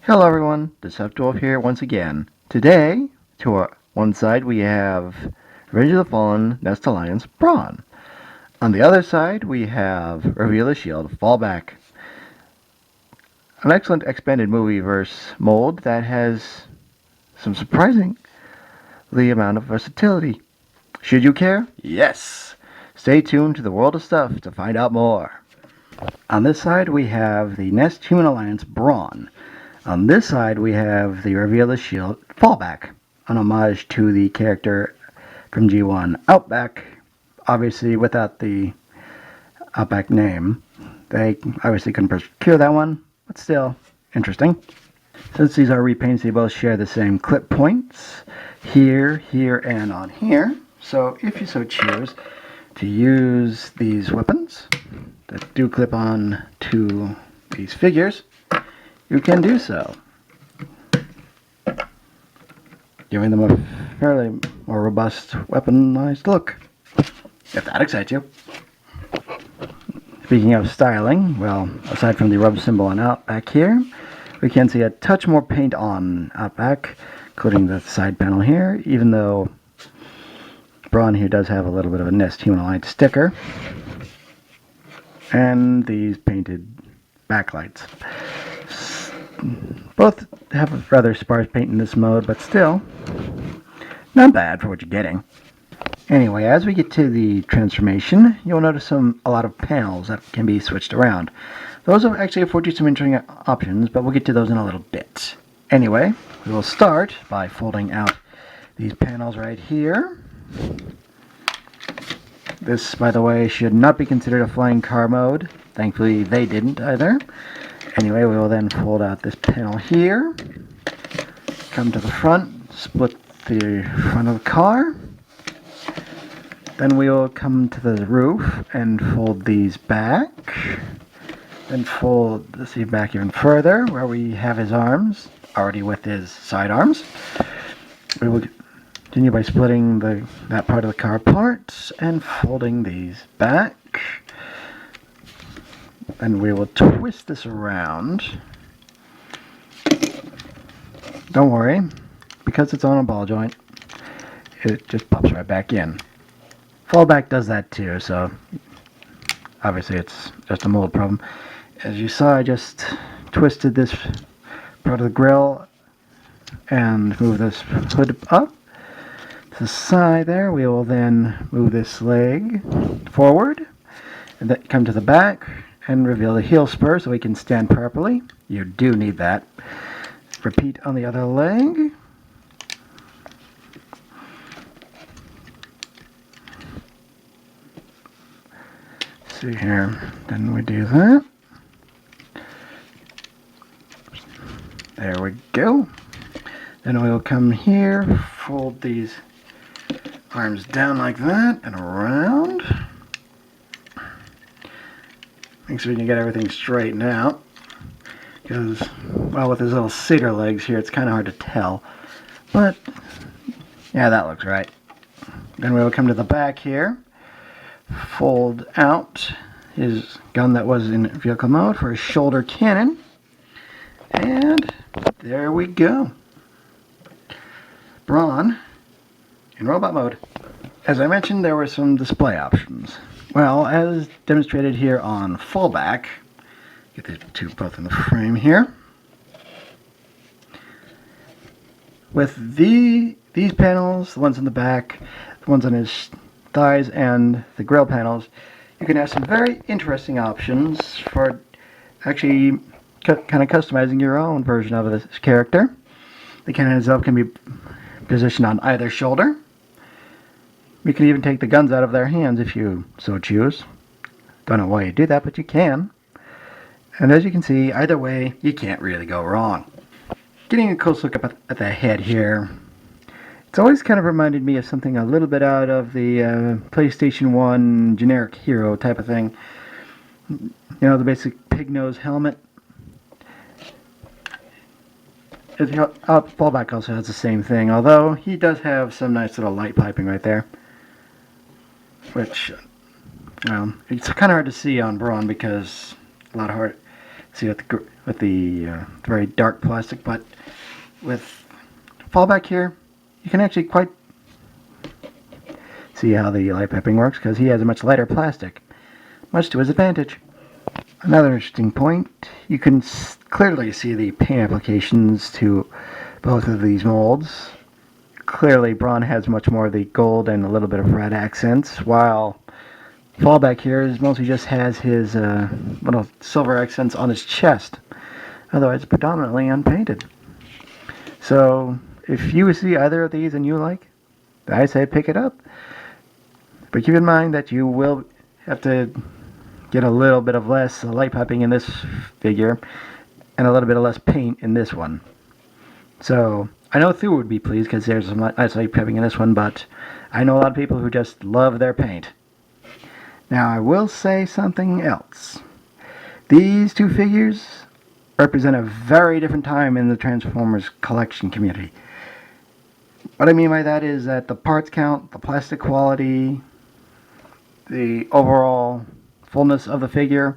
Hello everyone, Deceptiwolf here once again. Today, to our one side we have Revenge of the Fallen, Nest Alliance, Brawn. On the other side we have Reveal the Shield, Fallback. An excellent expanded movie-verse mold that has some surprisingly amount of versatility. Should you care? Yes! Stay tuned to the World of Stuff to find out more. On this side we have the Nest Human Alliance, Brawn. On this side, we have the Reveal the Shield Fallback, an homage to the character from G1 Outback, obviously without the Outback name. They obviously couldn't procure that one, but still interesting. Since these are repaints, they both share the same clip points here, here, and on here. So if you so choose to use these weapons that do clip on to these figures, you can do so, giving them a fairly more robust weaponized look, if that excites you. Speaking of styling, well, aside from the rub symbol on Outback here, we can see a touch more paint on Outback, including the side panel here, even though Brawn here does have a little bit of a Nest Human Alliance sticker, and these painted backlights. Both have a rather sparse paint in this mode, but still, not bad for what you're getting. Anyway, as we get to the transformation, you'll notice a lot of panels that can be switched around. Those will actually afford you some interesting options, but we'll get to those in a little bit. Anyway, we will start by folding out these panels right here. This, by the way, should not be considered a flying car mode. Thankfully, they didn't either. Anyway, we will then fold out this panel here, come to the front, split the front of the car, then we will come to the roof and fold these back, then fold this back even further where we have his arms, already with his side arms. We will continue by splitting that part of the car apart and folding these back. And we will twist this around. Don't worry, because it's on a ball joint, it just pops right back in. Fallback does that too, so obviously it's just a mold problem. As you saw, I just twisted this part of the grill and move this hood up to the side there. We will then move this leg forward and then come to the back and reveal the heel spur so we can stand properly. You do need that. Repeat on the other leg. See here, then we do that. There we go. Then we'll come here, fold these arms down like that and around. Make sure you can get everything straightened out, because, well, with his little cedar legs here, it's kind of hard to tell. But, yeah, that looks right. Then we'll come to the back here, fold out his gun that was in vehicle mode for his shoulder cannon, and there we go. Brawn in robot mode. As I mentioned, there were some display options. Well, as demonstrated here on Fallback, get the two both in the frame here. With these panels, the ones in the back, the ones on his thighs, and the grill panels, you can have some very interesting options for actually kind of customizing your own version of this character. The cannon itself can be positioned on either shoulder. You can even take the guns out of their hands if you so choose. Don't know why you do that, but you can. And as you can see, either way, you can't really go wrong. Getting a close look up at the head here, it's always kind of reminded me of something a little bit out of the PlayStation 1 generic hero type of thing. You know, the basic pig nose helmet. Fallback also has the same thing, although he does have some nice little light piping right there. Which, well, it's kind of hard to see on Brawn because a lot hard See with the very dark plastic, but with Fallback here, you can actually quite see how the light piping works because he has a much lighter plastic, much to his advantage. Another interesting point, you can clearly see the paint applications to both of these molds. Clearly Brawn has much more of the gold and a little bit of red accents, while Fallback here mostly just has his little silver accents on his chest. Otherwise predominantly unpainted. So if you see either of these and you like, I say pick it up. But keep in mind that you will have to get a little bit of less light piping in this figure and a little bit of less paint in this one. So I know Thu would be pleased because there's some nice light piping in this one, but I know a lot of people who just love their paint. Now I will say something else. These two figures represent a very different time in the Transformers collection community. What I mean by that is that the parts count, the plastic quality, the overall fullness of the figure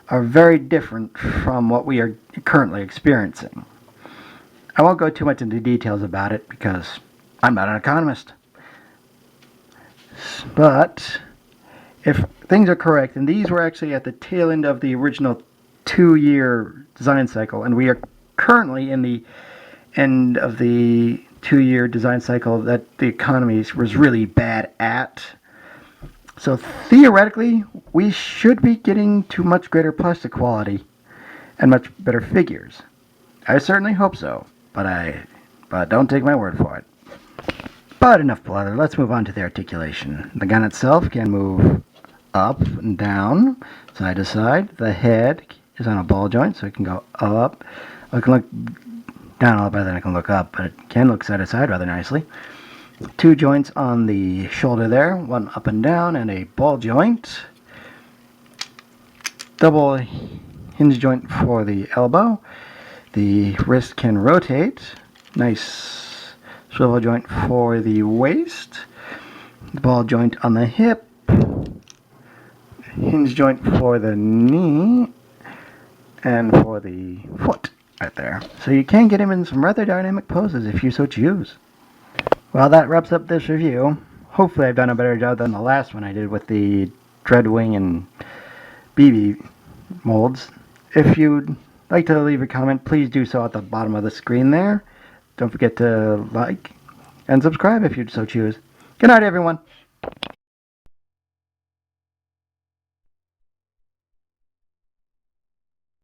are very different from what we are currently experiencing. I won't go too much into details about it because I'm not an economist. But if things are correct, and these were actually at the tail end of the original 2-year design cycle, and we are currently in the end of the 2-year design cycle that the economy was really bad at. So theoretically, we should be getting to much greater plastic quality and much better figures. I certainly hope so, but don't take my word for it. But enough blather, let's move on to the articulation. The gun itself can move up and down, side to side. The head is on a ball joint, so it can go up. I can look down a lot better than I can look up, but it can look side to side rather nicely. 2 joints on the shoulder there, one up and down, and a ball joint. Double hinge joint for the elbow. The wrist can rotate. Nice swivel joint for the waist. The ball joint on the hip. Hinge joint for the knee. And for the foot right there. So you can get him in some rather dynamic poses if you so choose. Well, that wraps up this review. Hopefully I've done a better job than the last one I did with the Dreadwing and BB molds. If you'd like to leave a comment, please do so at the bottom of the screen there. Don't forget to like and subscribe if you'd so choose. Good night, everyone.